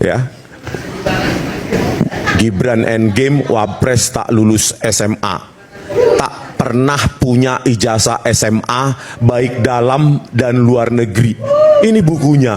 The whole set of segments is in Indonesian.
Ya, Gibran endgame wapres tak lulus SMA, tak pernah punya ijazah SMA baik dalam dan luar negeri. Ini bukunya.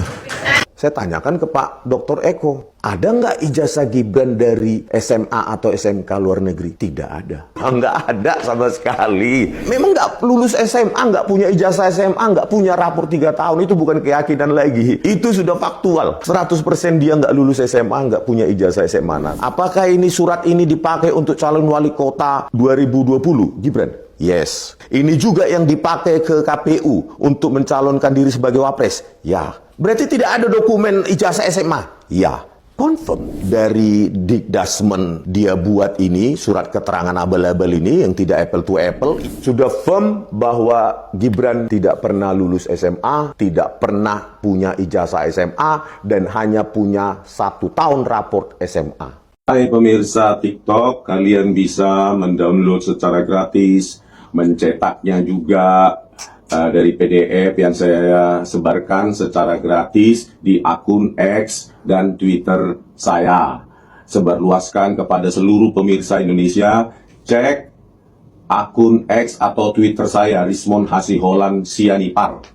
Saya tanyakan ke Pak Dr. Eko, ada nggak ijazah Gibran dari SMA atau SMK luar negeri? Tidak ada. Nggak ada sama sekali. Memang nggak lulus SMA, nggak punya ijazah SMA, nggak punya rapor 3 tahun. Itu bukan keyakinan lagi. Itu sudah faktual. 100% dia nggak lulus SMA, nggak punya ijazah SMA. Nah, apakah ini surat ini dipakai untuk calon wali kota 2020, Gibran? Yes. Ini juga yang dipakai ke KPU untuk mencalonkan diri sebagai wapres? Ya. Berarti tidak ada dokumen ijazah SMA? Ya. Confirm. Dari Dikdasmen dia buat ini, surat keterangan abal-abal ini yang tidak apple to apple, sudah firm bahwa Gibran tidak pernah lulus SMA, tidak pernah punya ijazah SMA, dan hanya punya 1 tahun raport SMA. Hai pemirsa TikTok, kalian bisa mendownload secara gratis, mencetaknya juga dari PDF yang saya sebarkan secara gratis di akun X dan Twitter saya. Sebarluaskan kepada seluruh pemirsa Indonesia, cek akun X atau Twitter saya, Rismond Hasiholan Sianipar.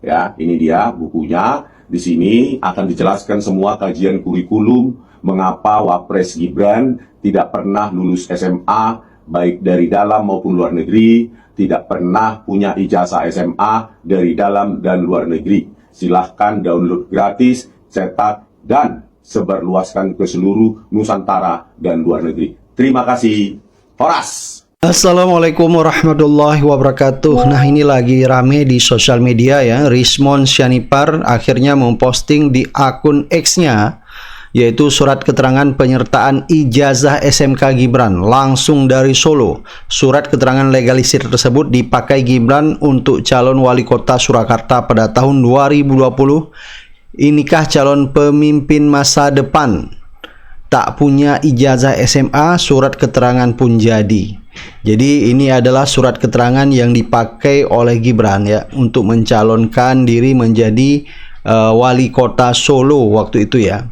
Ya, ini dia bukunya. Di sini akan dijelaskan semua kajian kurikulum mengapa Wapres Gibran tidak pernah lulus SMA, baik dari dalam maupun luar negeri, tidak pernah punya ijazah SMA dari dalam dan luar negeri. Silahkan download gratis, cetak, dan sebarluaskan ke seluruh Nusantara dan luar negeri. Terima kasih. Horas! Assalamualaikum warahmatullahi wabarakatuh. Nah, ini lagi rame di sosial media ya. Rismond Sianipar akhirnya memposting di akun X-nya, yaitu surat keterangan penyertaan ijazah SMK Gibran langsung dari Solo. Surat keterangan legalisir tersebut dipakai Gibran untuk calon wali kota Surakarta pada tahun 2020. Inikah calon pemimpin masa depan? Tak punya ijazah SMA, surat keterangan pun jadi. Jadi ini adalah surat keterangan yang dipakai oleh Gibran ya untuk mencalonkan diri menjadi wali kota Solo waktu itu ya.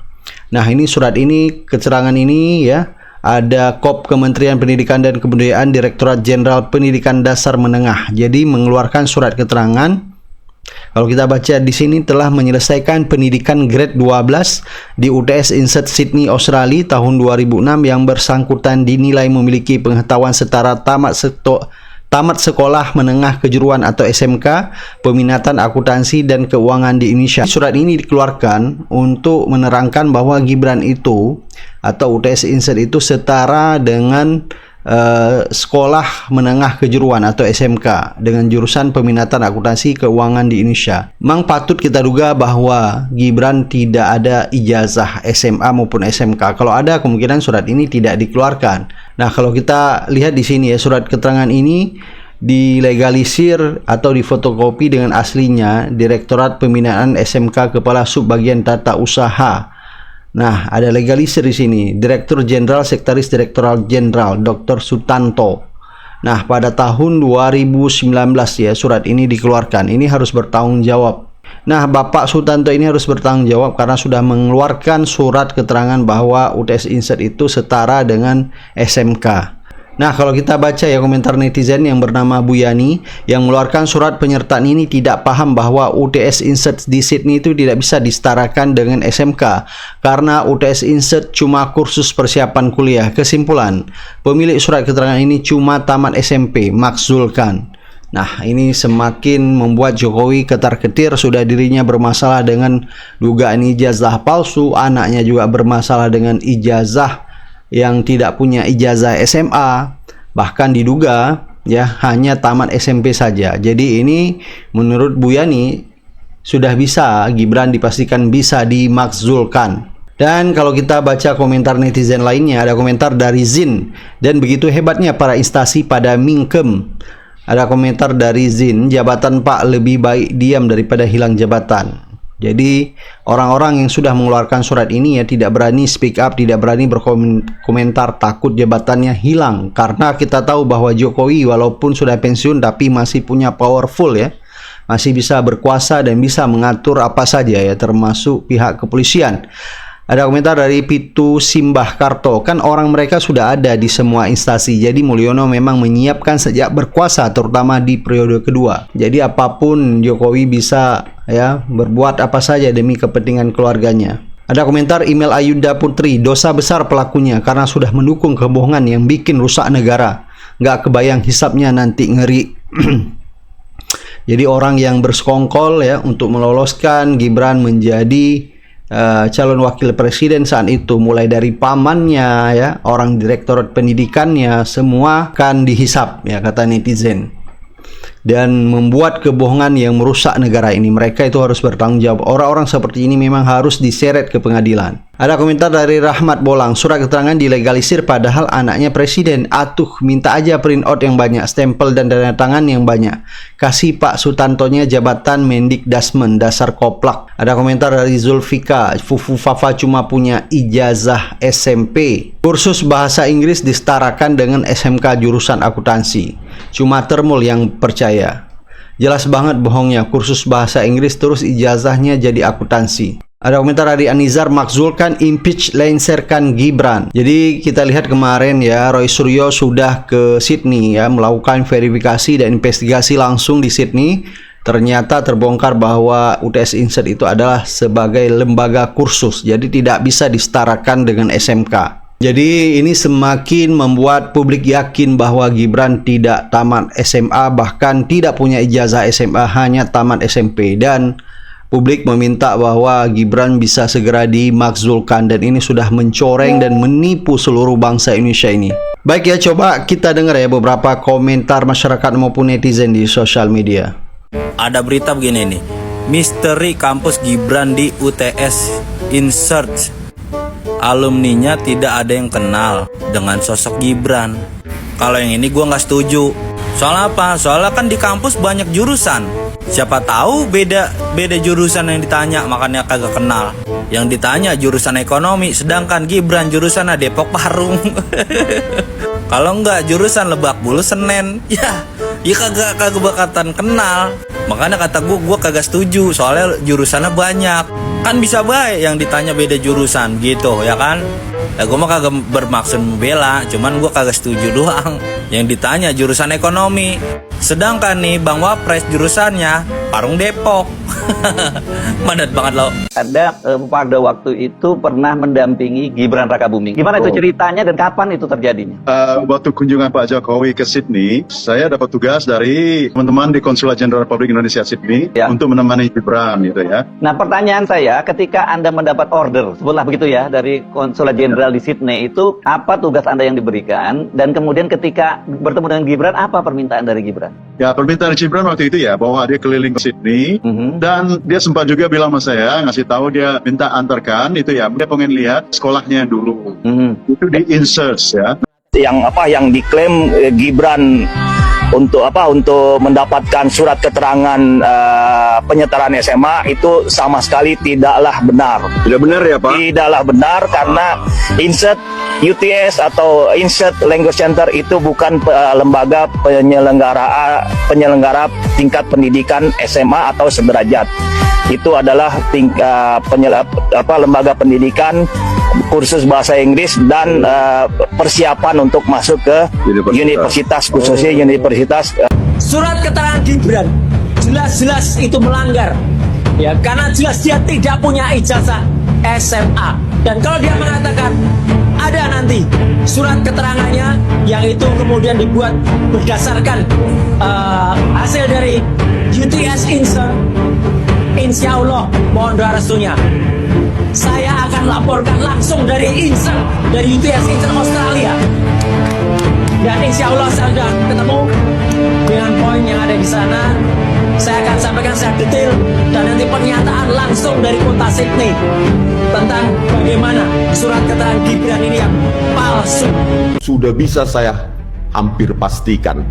Nah, ini surat ini, keterangan ini ya, ada KOP Kementerian Pendidikan dan Kebudayaan Direktorat Jenderal Pendidikan Dasar Menengah. Jadi mengeluarkan surat keterangan. Kalau kita baca di sini, telah menyelesaikan pendidikan grade 12 di UTS Insert Sydney, Australia tahun 2006 yang bersangkutan dinilai memiliki pengetahuan setara tamat sekolah menengah kejuruan atau SMK, peminatan akuntansi dan keuangan di Indonesia. Surat ini dikeluarkan untuk menerangkan bahwa Gibran itu atau UTS Insert itu setara dengan sekolah menengah kejuruan atau SMK dengan jurusan peminatan akuntansi keuangan di Indonesia. Memang patut kita duga bahwa Gibran tidak ada ijazah SMA maupun SMK. Kalau ada, kemungkinan surat ini tidak dikeluarkan. Nah, kalau kita lihat di sini ya, surat keterangan ini dilegalisir atau difotokopi dengan aslinya Direktorat Pembinaan SMK Kepala Subbagian Tata Usaha. Nah, ada legalisir di sini, Direktur Jenderal Sekretaris Direktoral Jenderal Dr. Sutanto. Nah, pada tahun 2019 ya surat ini dikeluarkan. Ini harus bertanggung jawab. Nah, Bapak Sutanto ini harus bertanggung jawab karena sudah mengeluarkan surat keterangan bahwa UTS Insert itu setara dengan SMK. Nah, kalau kita baca ya komentar netizen yang bernama Bu Yani yang mengeluarkan surat penyertaan ini tidak paham bahwa UTS Insert di Sydney itu tidak bisa disetarakan dengan SMK karena UTS Insert cuma kursus persiapan kuliah. Kesimpulan, pemilik surat keterangan ini cuma tamat SMP, Maksulkan. Nah, ini semakin membuat Jokowi ketar-ketir. Sudah dirinya bermasalah dengan dugaan ijazah palsu, anaknya juga bermasalah dengan ijazah yang tidak punya ijazah SMA, bahkan diduga ya hanya tamat SMP saja. Jadi ini menurut Bu Yani sudah bisa, Gibran dipastikan bisa dimakzulkan. Dan kalau kita baca komentar netizen lainnya, ada komentar dari Zin, dan begitu hebatnya para instansi pada mingkem. Ada komentar dari Zin, jabatan Pak lebih baik diam daripada hilang jabatan. Jadi orang-orang yang sudah mengeluarkan surat ini ya tidak berani speak up, tidak berani berkomentar, takut jabatannya hilang. Karena kita tahu bahwa Jokowi walaupun sudah pensiun tapi masih punya powerful ya, masih bisa berkuasa dan bisa mengatur apa saja ya, termasuk pihak kepolisian. Ada komentar dari Pitu Simbah Karto, kan orang mereka sudah ada di semua instansi. Jadi Mulyono memang menyiapkan sejak berkuasa, terutama di periode kedua. Jadi apapun Jokowi bisa ya berbuat apa saja demi kepentingan keluarganya. Ada komentar email Ayuda Putri, dosa besar pelakunya karena sudah mendukung kebohongan yang bikin rusak negara. Nggak kebayang hisapnya nanti, ngeri. Jadi orang yang bersekongkol ya untuk meloloskan Gibran menjadi calon wakil presiden saat itu, mulai dari pamannya ya, orang direktorat pendidikannya, semua kan dihisap ya kata netizen, dan membuat kebohongan yang merusak negara ini. Mereka itu harus bertanggung jawab. Orang-orang seperti ini memang harus diseret ke pengadilan. Ada komentar dari Rahmat Bolang, surat keterangan dilegalisir padahal anaknya presiden. Atuh, minta aja print out yang banyak, stempel dan tanda tangan yang banyak. Kasih Pak Sutantonya jabatan Mendikdasmen, dasar koplak. Ada komentar dari Zulfika, Fufu Fafa cuma punya ijazah SMP. Kursus bahasa Inggris disetarakan dengan SMK jurusan akuntansi. Cuma Termul yang percaya. Jelas banget bohongnya, kursus bahasa Inggris terus ijazahnya jadi akuntansi. Ada komentar dari Anizar, makzulkan, impeach, lengserkan Gibran. Jadi kita lihat kemarin ya, Roy Suryo sudah ke Sydney ya, melakukan verifikasi dan investigasi langsung di Sydney. Ternyata terbongkar bahwa UTS Insert itu adalah sebagai lembaga kursus, jadi tidak bisa disetarakan dengan SMK. Jadi ini semakin membuat publik yakin bahwa Gibran tidak tamat SMA, bahkan tidak punya ijazah SMA, hanya tamat SMP. Dan publik meminta bahwa Gibran bisa segera dimakzulkan, dan ini sudah mencoreng dan menipu seluruh bangsa Indonesia ini. Baik ya, coba kita dengar ya beberapa komentar masyarakat maupun netizen di sosial media. Ada berita begini nih, misteri kampus Gibran di UTS Insert. Alumninya tidak ada yang kenal dengan sosok Gibran. Kalau yang ini gue nggak setuju. Soalnya apa? Soalnya kan di kampus banyak jurusan. Siapa tahu beda jurusan yang ditanya, makanya kagak kenal. Yang ditanya jurusan ekonomi, sedangkan Gibran jurusannya Depok Parung. Kalau enggak jurusan Lebak Bulus Senen, ya kagak bakatan kenal. Makanya kata gue kagak setuju, soalnya jurusannya banyak. Kan bisa baik yang ditanya beda jurusan gitu ya kan. Ya gue mah kagak bermaksud membela, cuman gue kagak setuju doang. Yang ditanya jurusan ekonomi, sedangkan nih Bang Wapres jurusannya Parung Depok. Padat banget lo. Anda pada waktu itu pernah mendampingi Gibran Rakabuming. Gimana itu ceritanya dan kapan itu terjadinya? Waktu kunjungan Pak Jokowi ke Sydney, saya dapat tugas dari teman-teman di Konsulat Jenderal Republik Indonesia Sydney Ya. untuk menemani Gibran gitu ya. Nah, pertanyaan saya, ketika Anda mendapat order, sebutlah begitu ya, dari Konsulat Jenderal di Sydney itu, apa tugas Anda yang diberikan? Dan kemudian ketika bertemu dengan Gibran, apa permintaan dari Gibran? Ya, permintaan Gibran waktu itu ya, bahwa dia keliling ke Sydney, dan dia sempat juga bilang sama saya, ngasih tahu dia minta antarkan itu ya, dia pengen lihat sekolahnya dulu. Itu di Insert ya. Yang diklaim Gibran untuk mendapatkan surat keterangan penyetaraan SMA itu sama sekali tidaklah benar. Tidak benar ya Pak? Tidaklah benar karena Insert UTS atau Insert Language Center itu bukan lembaga penyelenggara tingkat pendidikan SMA atau sederajat. Itu adalah lembaga pendidikan kursus bahasa Inggris dan persiapan untuk masuk ke universitas, khususnya universitas. Surat keterangan Gibran jelas-jelas itu melanggar, ya, karena jelas dia tidak punya ijazah SMA. Dan kalau dia mengatakan ada nanti surat keterangannya yang itu kemudian dibuat berdasarkan hasil dari UTS Insert, insya Allah mohon doa restunya, saya akan laporkan langsung dari Insert, dari UTS Insert Australia. Dan insya Allah saya sudah ketemu dengan poin yang ada di sana. Saya akan sampaikan secara detail dan nanti pernyataan langsung dari kota Sydney tentang bagaimana surat keterangan Gibran ini yang palsu. Sudah bisa saya hampir pastikan,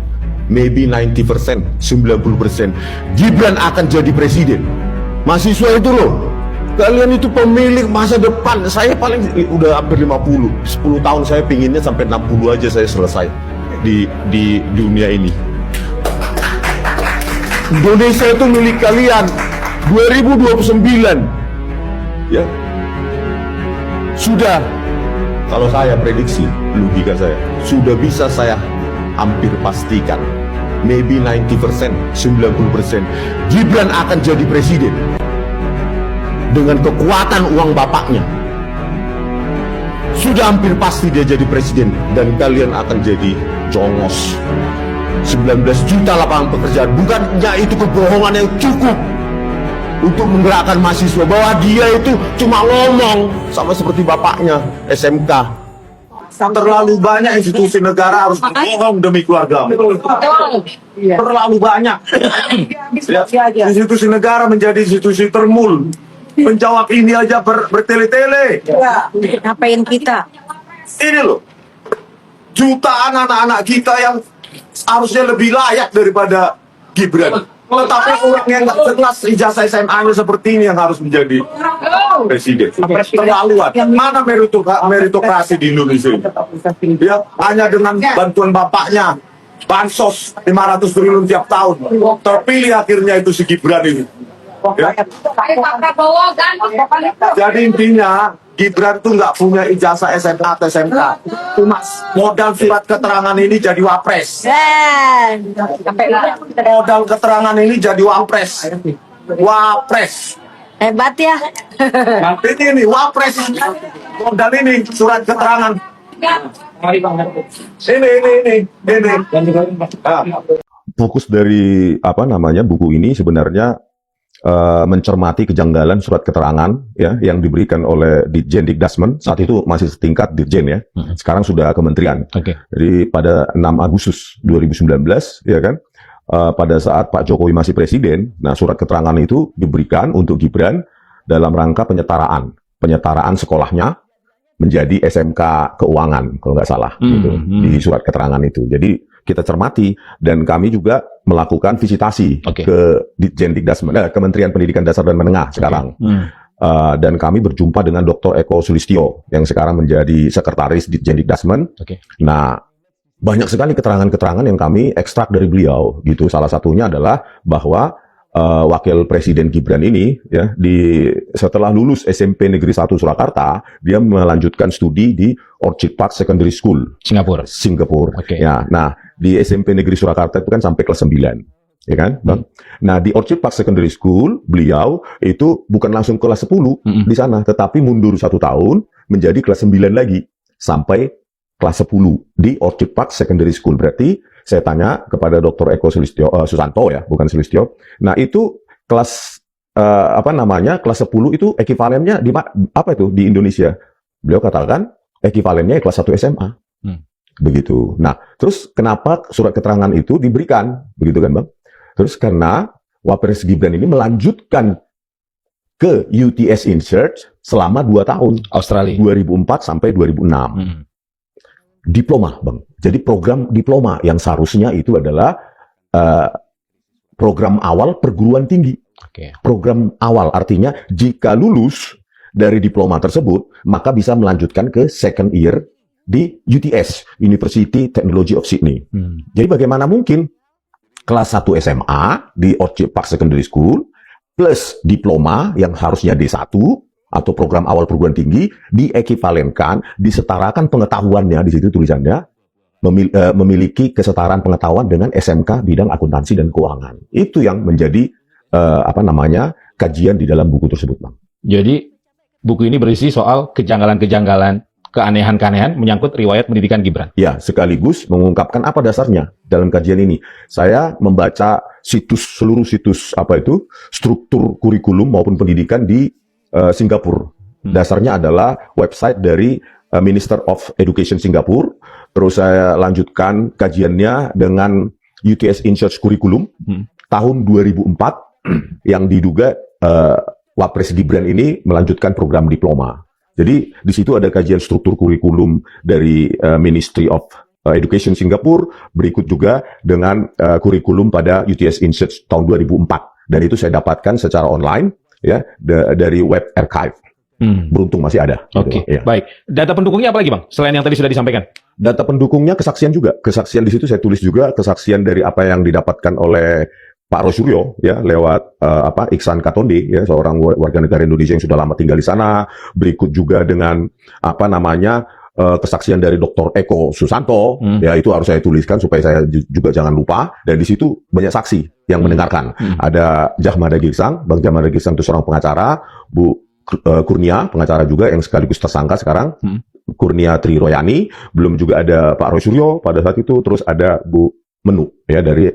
maybe 90%, 90%, Gibran akan jadi presiden. Mahasiswa itu loh, kalian itu pemilik masa depan. Saya paling udah hampir 50, 10 tahun saya pinginnya sampai 60 aja saya selesai di dunia ini. Indonesia itu milik kalian 2029 ya. Sudah, kalau saya prediksi, logika saya, sudah bisa saya hampir pastikan, maybe 90%, 90%, Gibran akan jadi presiden. Dengan kekuatan uang bapaknya. Sudah hampir pasti dia jadi presiden, dan kalian akan jadi jongos. 19 juta lapangan pekerjaan, bukannya itu kebohongan yang cukup untuk menggerakkan mahasiswa bahwa dia itu cuma ngomong, sama seperti bapaknya SMK. Terlalu banyak institusi negara harus berbohong demi keluarga. Terlalu banyak. Institusi negara menjadi institusi termul. Menjawab ini aja bertele-tele. Ngapain kita? Ini loh, jutaan anak-anak kita yang harusnya lebih layak daripada Gibran. Tetapi orang yang nggak jelas ijazah SMA-nya seperti ini yang harus menjadi presiden. Terlaluan. Mana meritokrasi di Indonesia ini? Ya, hanya dengan bantuan bapaknya, bansos 500 triliun tiap tahun. Terpilih akhirnya itu si Gibran ini. Ya. Jadi intinya Gibran tuh nggak punya ijazah SMA atau SMK, cuma modal surat keterangan ini jadi wapres. Modal keterangan ini jadi wapres. Wapres. Hebat ya. Ini wapres. Modal ini surat keterangan. Ini. Fokus dari buku ini sebenarnya mencermati kejanggalan surat keterangan ya yang diberikan oleh Ditjen Dikdasmen. Saat itu masih setingkat Ditjen ya. Sekarang sudah kementerian. Jadi pada 6 Agustus 2019 ya kan, pada saat Pak Jokowi masih presiden, nah surat keterangan itu diberikan untuk Gibran dalam rangka penyetaraan sekolahnya menjadi SMK keuangan kalau nggak salah gitu, di surat keterangan itu. Jadi kita cermati, dan kami juga melakukan visitasi ke Ditjen Dikdasmen, Kementerian Pendidikan Dasar dan Menengah sekarang. Dan kami berjumpa dengan Dr. Eko Sulistyo yang sekarang menjadi sekretaris Ditjen Dikdasmen. Nah, banyak sekali keterangan-keterangan yang kami ekstrak dari beliau gitu. Salah satunya adalah bahwa Wakil Presiden Gibran ini ya setelah lulus SMP Negeri 1 Surakarta, dia melanjutkan studi di Orchid Park Secondary School Singapura. Ya, nah di SMP Negeri Surakarta itu kan sampai kelas 9. Ya kan, Bang? Nah, di Orchid Park Secondary School, beliau itu bukan langsung kelas 10 di sana, tetapi mundur 1 tahun menjadi kelas 9 lagi sampai kelas 10 di Orchid Park Secondary School. Berarti saya tanya kepada Dr. Eko Susanto ya, bukan Sulistyo. Nah, itu kelas kelas 10 itu ekivalennya di apa itu di Indonesia? Beliau katakan ekivalennya kelas 1 SMA. Begitu. Nah, terus kenapa surat keterangan itu diberikan? Begitu kan, Bang? Terus karena Wapres Gibran ini melanjutkan ke UTS Insert selama 2 tahun. Australia. 2004 sampai 2006. Diploma, Bang. Jadi program diploma yang seharusnya itu adalah program awal perguruan tinggi. Program awal artinya jika lulus dari diploma tersebut, maka bisa melanjutkan ke second year di UTS, University Technology of Sydney. Jadi bagaimana mungkin kelas 1 SMA di Orchid Park Secondary School plus diploma yang harusnya D1 atau program awal perguruan tinggi diekivalenkan, disetarakan pengetahuannya, di situ tulisannya memiliki kesetaraan pengetahuan dengan SMK bidang akuntansi dan keuangan. Itu yang menjadi kajian di dalam buku tersebut, Bang. Jadi buku ini berisi soal kejanggalan-kejanggalan, keanehan-keanehan menyangkut riwayat pendidikan Gibran. Ya, sekaligus mengungkapkan apa dasarnya dalam kajian ini. Saya membaca seluruh situs struktur kurikulum maupun pendidikan di Singapura. Dasarnya adalah website dari Minister of Education Singapura. Terus saya lanjutkan kajiannya dengan UTS Insert Curriculum tahun 2004 yang diduga Wapres Gibran ini melanjutkan program diploma. Jadi di situ ada kajian struktur kurikulum dari Ministry of Education Singapura, berikut juga dengan kurikulum pada UTS Insert tahun 2004. Dan itu saya dapatkan secara online ya dari web archive. Beruntung masih ada. Oke, gitu, ya. Baik. Data pendukungnya apa lagi, Bang? Selain yang tadi sudah disampaikan. Data pendukungnya kesaksian juga. Kesaksian di situ saya tulis juga kesaksian dari apa yang didapatkan oleh Pak Roy Suryo ya lewat Iksan Katonde ya seorang warga negara Indonesia yang sudah lama tinggal di sana. Berikut juga dengan kesaksian dari Dr. Eko Susanto ya itu harus saya tuliskan supaya saya juga jangan lupa. Dan di situ banyak saksi yang mendengarkan. Ada Jahmada Girsang, Bang Jahmada Girsang itu seorang pengacara, Bu Kurnia pengacara juga yang sekaligus tersangka sekarang. Kurnia Tri Royani, belum juga ada Pak Roy Suryo pada saat itu, terus ada Bu Menu ya dari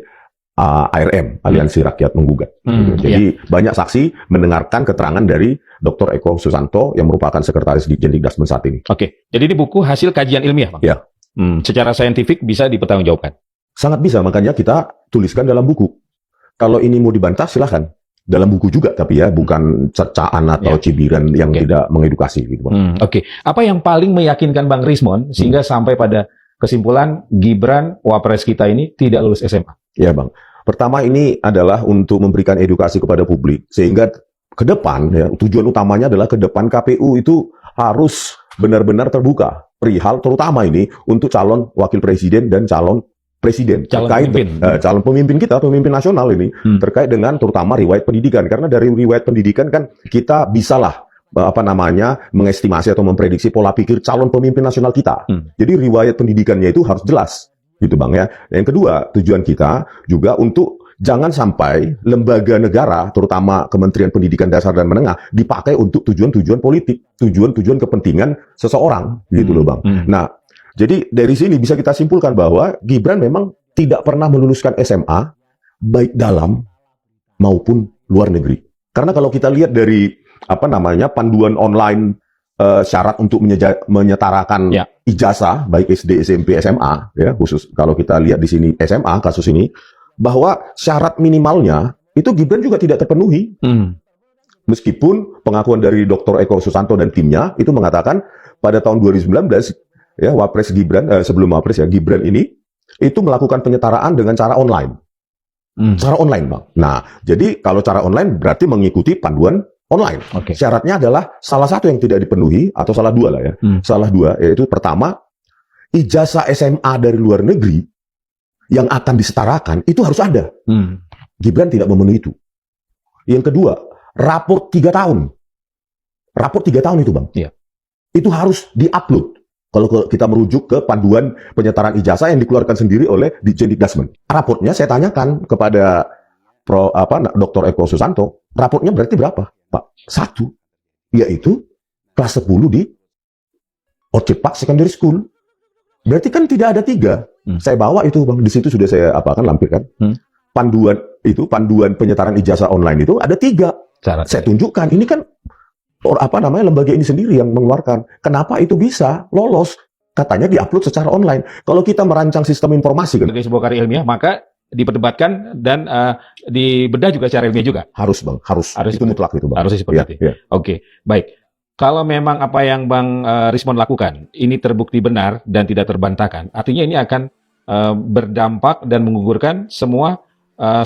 ARM, Aliansi Rakyat Menggugat. Jadi banyak saksi mendengarkan keterangan dari Dr. Eko Susanto yang merupakan sekretaris Jendikdasmen saat ini. Oke, jadi ini buku hasil kajian ilmiah, Bang? Ya. Secara saintifik bisa dipertanggungjawabkan? Sangat bisa, makanya kita tuliskan dalam buku. Kalau ini mau dibantah silahkan. Dalam buku juga, tapi ya bukan cercaan atau cibiran yang tidak mengedukasi. Gitu, Bang. Oke, apa yang paling meyakinkan Bang Rismond sehingga sampai pada kesimpulan Gibran, Wapres kita ini tidak lulus SMA? Ya Bang, pertama ini adalah untuk memberikan edukasi kepada publik, sehingga ke depan, ya, tujuan utamanya adalah ke depan KPU itu harus benar-benar terbuka, perihal terutama ini untuk calon wakil presiden dan calon presiden, terkait calon pemimpin kita, pemimpin nasional ini, terkait dengan terutama riwayat pendidikan, karena dari riwayat pendidikan kan kita bisalah mengestimasi atau memprediksi pola pikir calon pemimpin nasional kita. Jadi riwayat pendidikannya itu harus jelas. Gitu Bang ya. Yang kedua, tujuan kita juga untuk jangan sampai lembaga negara, terutama Kementerian Pendidikan Dasar dan Menengah, dipakai untuk tujuan-tujuan politik, tujuan-tujuan kepentingan seseorang, gitu loh Bang. Nah, jadi dari sini bisa kita simpulkan bahwa Gibran memang tidak pernah meluluskan SMA, baik dalam maupun luar negeri. Karena kalau kita lihat dari panduan online syarat untuk menyetarakan ijazah baik SD, SMP, SMA ya khusus kalau kita lihat di sini SMA kasus ini bahwa syarat minimalnya itu Gibran juga tidak terpenuhi. Meskipun pengakuan dari Dr. Eko Susanto dan timnya itu mengatakan pada tahun 2019 ya Wapres Gibran sebelum Wapres ya Gibran ini itu melakukan penyetaraan dengan cara online. Cara online, Bang. Nah, jadi kalau cara online berarti mengikuti panduan online. Syaratnya adalah salah satu yang tidak dipenuhi atau salah dua lah ya. Salah dua yaitu pertama ijazah SMA dari luar negeri yang akan disetarakan itu harus ada. Gibran tidak memenuhi itu. Yang kedua, raport 3 tahun. Raport 3 tahun itu Bang. Itu harus diupload. Kalau kita merujuk ke panduan penyetaraan ijazah yang dikeluarkan sendiri oleh Jendikdasmen. Raportnya saya tanyakan kepada Dr. Eko Susanto, raportnya berarti berapa? Pak, 1, yaitu kelas 10 di Orchid Park Secondary School. Berarti kan tidak ada 3. Saya bawa itu Bang, di situ sudah saya lampirkan. Panduan penyetaraan ijazah online itu ada 3. Saya tunjukkan, ini kan lembaga ini sendiri yang mengeluarkan. Kenapa itu bisa lolos? Katanya diupload secara online. Kalau kita merancang sistem informasi kan, sebagai sebuah karya ilmiah, maka diperdebatkan dan dibedah juga secara ilmiah juga. Harus Bang, harus itu mutlak itu Bang. Harus seperti itu. Oke, baik. Kalau memang apa yang Bang Rismond lakukan ini terbukti benar dan tidak terbantahkan, artinya ini akan berdampak dan menggugurkan semua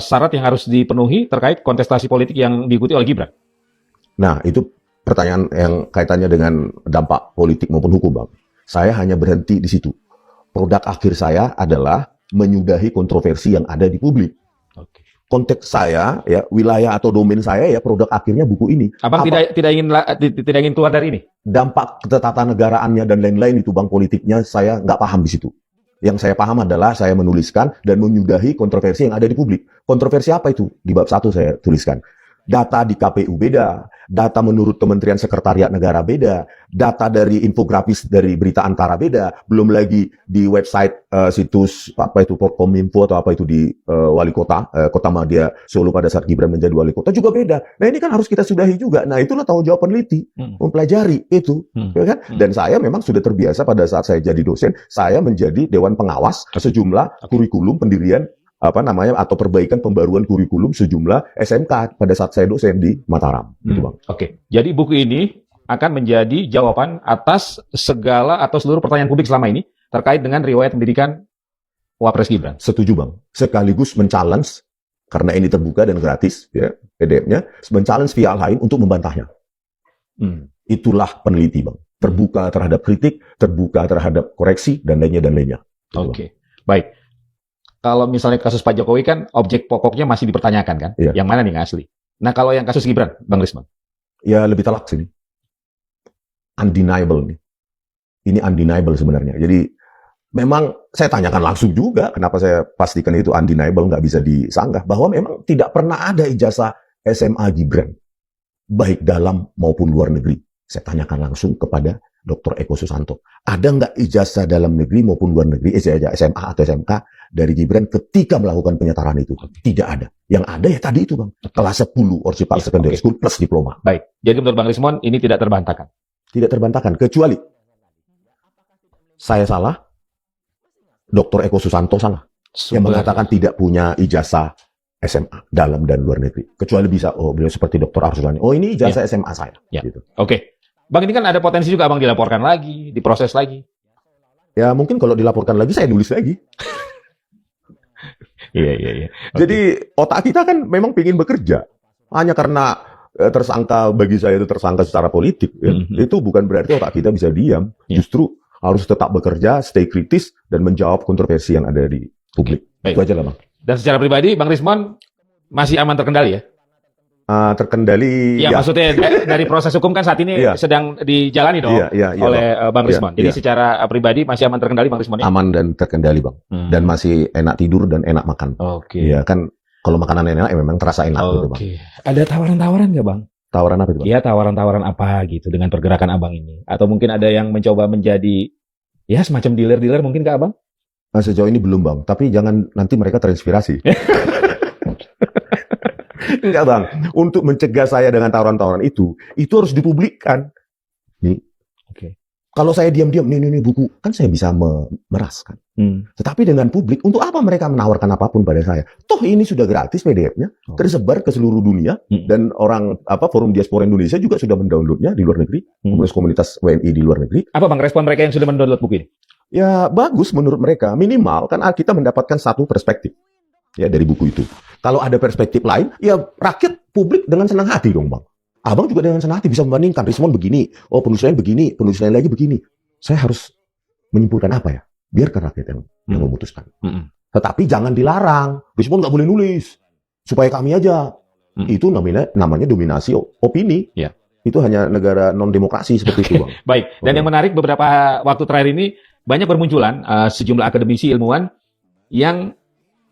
syarat yang harus dipenuhi terkait kontestasi politik yang diikuti oleh Gibran. Nah, itu pertanyaan yang kaitannya dengan dampak politik maupun hukum, Bang. Saya hanya berhenti di situ. Produk akhir saya adalah menyudahi kontroversi yang ada di publik. Konteks saya, ya wilayah atau domain saya, ya produk akhirnya buku ini. Abang tidak ingin keluar dari ini? Dampak ketatatanegaraannya dan lain-lain itu, Bang, politiknya saya nggak paham di situ. Yang saya paham adalah saya menuliskan dan menyudahi kontroversi yang ada di publik. Kontroversi apa itu? Di bab 1 saya tuliskan. Data di KPU beda, data menurut Kementerian Sekretariat Negara beda, data dari infografis dari Berita Antara beda, belum lagi di website situs Porkominfo atau di wali kota, Kota Madya Solo pada saat Gibran menjadi wali kota juga beda. Nah ini kan harus kita sudahi juga. Nah itulah tanggung jawab peneliti, mempelajari itu, ya kan? Dan saya memang sudah terbiasa pada saat saya jadi dosen, saya menjadi dewan pengawas sejumlah kurikulum pendirian atau perbaikan pembaruan kurikulum sejumlah SMK pada saat saya dosen di Mataram, gitu Bang. Jadi buku ini akan menjadi jawaban atas segala atau seluruh pertanyaan publik selama ini terkait dengan riwayat pendidikan Wapres Gibran. Setuju Bang. Sekaligus men-challenge karena ini terbuka dan gratis, ya PDF-nya, men-challenge pihak lain untuk membantahnya. Itulah peneliti Bang. Terbuka terhadap kritik, terbuka terhadap koreksi dan lainnya. Baik. kalau misalnya kasus Pak Jokowi kan objek pokoknya masih dipertanyakan kan, Iya. yang mana nih nggak asli. Nah kalau yang kasus Gibran, Bang Rismon, Ya lebih telak sini. Undeniable nih. Ini undeniable sebenarnya. Jadi memang saya tanyakan langsung juga kenapa saya pastikan itu undeniable, nggak bisa disanggah bahwa memang tidak pernah ada ijazah SMA Gibran baik dalam maupun luar negeri. Saya tanyakan langsung kepada Dr. Eko Susanto. Ada nggak ijazah dalam negeri maupun luar negeri, ijazah SMA atau SMK dari Gibran ketika melakukan penyetaraan itu? Tidak ada. Yang ada ya tadi itu, Bang. Kelas 10 Orsipak Ya, Secondary oke. School plus diploma. baik. Jadi menurut Bang Rismon ini tidak terbantahkan. Tidak terbantahkan. Kecuali saya salah, Dr. Eko Susanto salah. Yang mengatakan tidak punya ijazah SMA dalam dan luar negeri. Kecuali bisa, oh beliau seperti Dr. Arsulani. Oh ini ijazah SMA saya. Ya. Gitu. Oke. Bang ini kan ada potensi juga Bang dilaporkan lagi, diproses lagi. Ya mungkin kalau dilaporkan lagi saya nulis lagi. Iya. Jadi otak kita kan memang ingin bekerja. Hanya karena tersangka, bagi saya itu tersangka secara politik. Ya. Itu bukan berarti otak kita bisa diam. Ya. Justru harus tetap bekerja, stay kritis, dan menjawab kontroversi yang ada di publik. Baik. Itu aja lah Bang. Dan secara pribadi Bang Rismon masih aman terkendali ya? Terkendali. Ya, maksudnya dari proses hukum kan saat ini Iya. sedang dijalani dong Iya, oleh Bang Iya, Rismon. Jadi iya. secara pribadi masih aman terkendali Bang Rismon ya? Aman dan terkendali Bang. Dan masih enak tidur dan enak makan. Oke. Iya kan, kalau makanan enak ya memang terasa enak gitu Bang. Oke. Ada tawaran-tawaran nggak Bang? Tawaran apa itu Bang? Iya, tawaran-tawaran apa gitu dengan pergerakan Abang ini? Atau mungkin ada yang mencoba menjadi ya semacam dealer-dealer mungkin ke Abang? Nah, sejauh ini belum Bang, tapi jangan nanti mereka terinspirasi. Enggak Bang, untuk mencegah saya dengan tawaran-tawaran itu harus dipublikkan. Nih, Oke. kalau saya diam-diam, nih buku, kan saya bisa meraskan. Tetapi dengan publik, untuk apa mereka menawarkan apapun pada saya? Toh ini sudah gratis PDF-nya, tersebar ke seluruh dunia, dan orang Forum Diaspora Indonesia juga sudah mendownloadnya di luar negeri, komunitas WNI di luar negeri. Apa Bang respon mereka yang sudah mendownload buku ini? Ya bagus menurut mereka, minimal kan kita mendapatkan satu perspektif ya dari buku itu. Kalau ada perspektif lain, ya rakyat publik dengan senang hati dong Bang. Abang juga dengan senang hati bisa membandingkan Rismon begini, oh penulis lain begini, penulis lain lagi begini. Saya harus menyimpulkan apa ya? Biarkan rakyat yang memutuskan. Tetapi jangan dilarang. Rismon nggak boleh nulis supaya kami aja. Itu namanya dominasi opini. Ya. Itu hanya negara non demokrasi seperti itu Bang. Baik. Dan yang menarik beberapa waktu terakhir ini banyak bermunculan sejumlah akademisi ilmuwan yang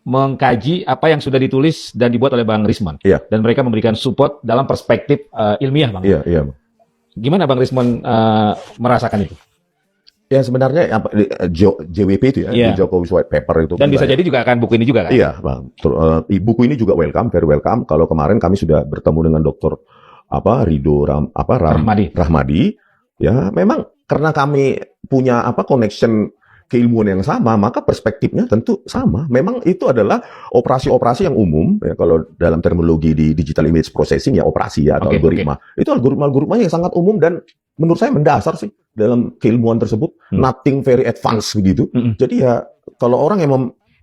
mengkaji apa yang sudah ditulis dan dibuat oleh Bang Rismon. Iya. Dan mereka memberikan support dalam perspektif ilmiah, Bang. Iya, Bang. Gimana Bang Rismon merasakan itu? Ya sebenarnya JWP itu ya, Iya. Jokowi's White Paper itu. Dan bisa jadi juga akan buku ini juga kan? Iya, Bang. Buku ini juga welcome, very welcome. Kalau kemarin kami sudah bertemu dengan Dr. Ridho Rahmadi. Ya, memang karena kami punya connection keilmuan yang sama, maka perspektifnya tentu sama. Memang itu adalah operasi-operasi yang umum, ya, kalau dalam terminologi di digital image processing ya operasi ya atau algoritma. Itu algoritma yang sangat umum dan menurut saya mendasar sih dalam keilmuan tersebut. Nothing very advanced begitu. Jadi ya kalau orang yang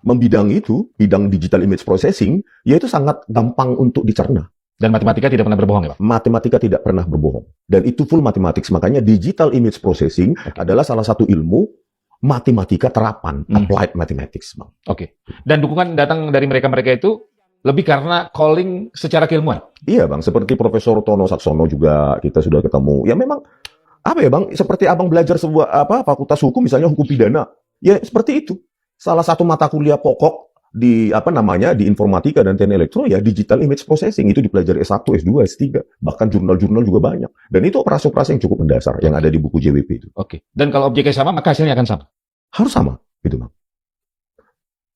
membidang itu, bidang digital image processing, ya itu sangat gampang untuk dicerna. Dan matematika tidak pernah berbohong ya Pak? Matematika tidak pernah berbohong. Dan itu full mathematics. Makanya digital image processing adalah salah satu ilmu matematika terapan, applied mathematics, Bang. Oke. Dan dukungan datang dari mereka-mereka itu lebih karena calling secara keilmuan? Iya, Bang. Seperti Profesor Tono Saksono juga kita sudah ketemu. Ya memang, apa ya Bang, seperti Abang belajar sebuah fakultas hukum, misalnya hukum pidana. Ya seperti itu. Salah satu mata kuliah pokok di di informatika dan teknik elektro ya digital image processing. Itu dipelajari S1, S2, S3. Bahkan jurnal-jurnal juga banyak. Dan itu operasi-operasi yang cukup mendasar yang ada di buku JWP itu. Oke. Dan kalau objeknya sama, maka hasilnya akan sama? Harus sama, gitu Bang.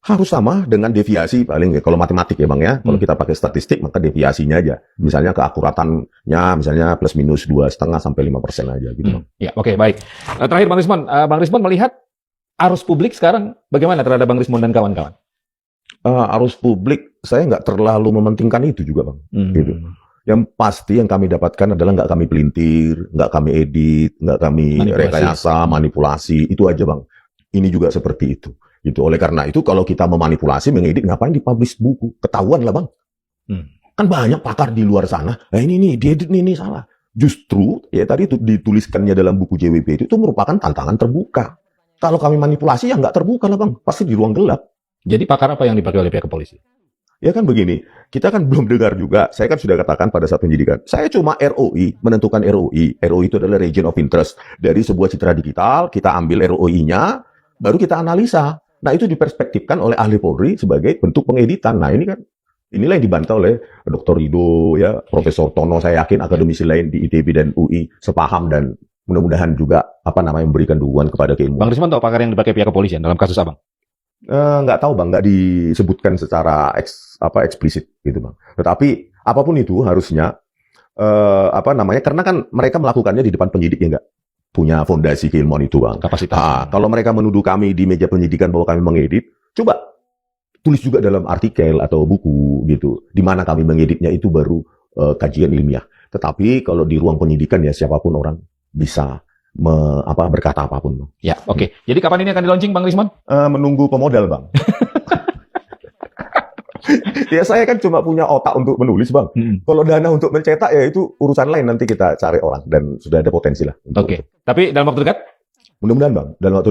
Harus sama dengan deviasi paling ya. Kalau matematik ya Bang ya. Kalau kita pakai statistik maka deviasinya aja. Misalnya keakuratannya misalnya plus minus 2,5 sampai 5% aja gitu Bang. Ya, oke, baik. Terakhir Bang Rismon. Bang Rismon melihat arus publik sekarang bagaimana terhadap Bang Rismon dan kawan-kawan? Arus publik saya nggak terlalu mementingkan itu juga Bang. Gitu. Yang pasti yang kami dapatkan adalah nggak kami pelintir, nggak kami edit, nggak kami rekayasa, manipulasi. Itu aja Bang. Ini juga seperti itu. Gitu. Oleh karena itu kalau kita memanipulasi, mengedit, ngapain dipublish buku? Ketahuan lah Bang. Kan banyak pakar di luar sana. Nah ini diedit ini salah. Justru ya tadi itu dituliskannya dalam buku JWP itu merupakan tantangan terbuka. Kalau kami manipulasi ya nggak terbuka lah Bang. Pasti di ruang gelap. Jadi pakar apa yang dipakai oleh pihak kepolisian? Ya kan begini, kita kan belum dengar juga. Saya kan sudah katakan pada saat penyidikan, saya cuma ROI, menentukan ROI. ROI itu adalah region of interest. Dari sebuah citra digital, kita ambil ROI-nya, baru kita analisa. Nah, itu diperspektifkan oleh ahli Polri sebagai bentuk pengeditan. Nah, ini kan, inilah yang dibantah oleh Dr. Rido, ya, Profesor Tono, saya yakin akademisi lain di ITB dan UI sepaham dan mudah-mudahan juga, memberikan dukungan kepada keilmuan. Bang Rismon tahu pakar yang dipakai pihak kepolisian dalam kasus Abang? Nggak tahu Bang, nggak disebutkan secara eksplisit gitu Bang. Tetapi apapun itu harusnya karena kan mereka melakukannya di depan penyidik ya nggak punya fondasi keilmuan itu Bang. Kapasitas. Kalau mereka menuduh kami di meja penyidikan bahwa kami mengedit, coba tulis juga dalam artikel atau buku gitu, di mana kami mengeditnya itu baru kajian ilmiah. Tetapi kalau di ruang penyidikan ya siapapun orang bisa berkata apapun. Bang. Ya, oke. Jadi kapan ini akan di-launching Bang Rismon? Menunggu pemodal, Bang. Ya saya kan cuma punya otak untuk menulis, Bang. Kalau dana untuk mencetak ya itu urusan lain, nanti kita cari orang dan sudah ada potensi lah. Oke. Tapi dalam waktu dekat? Mudah-mudahan, Bang. Dalam waktu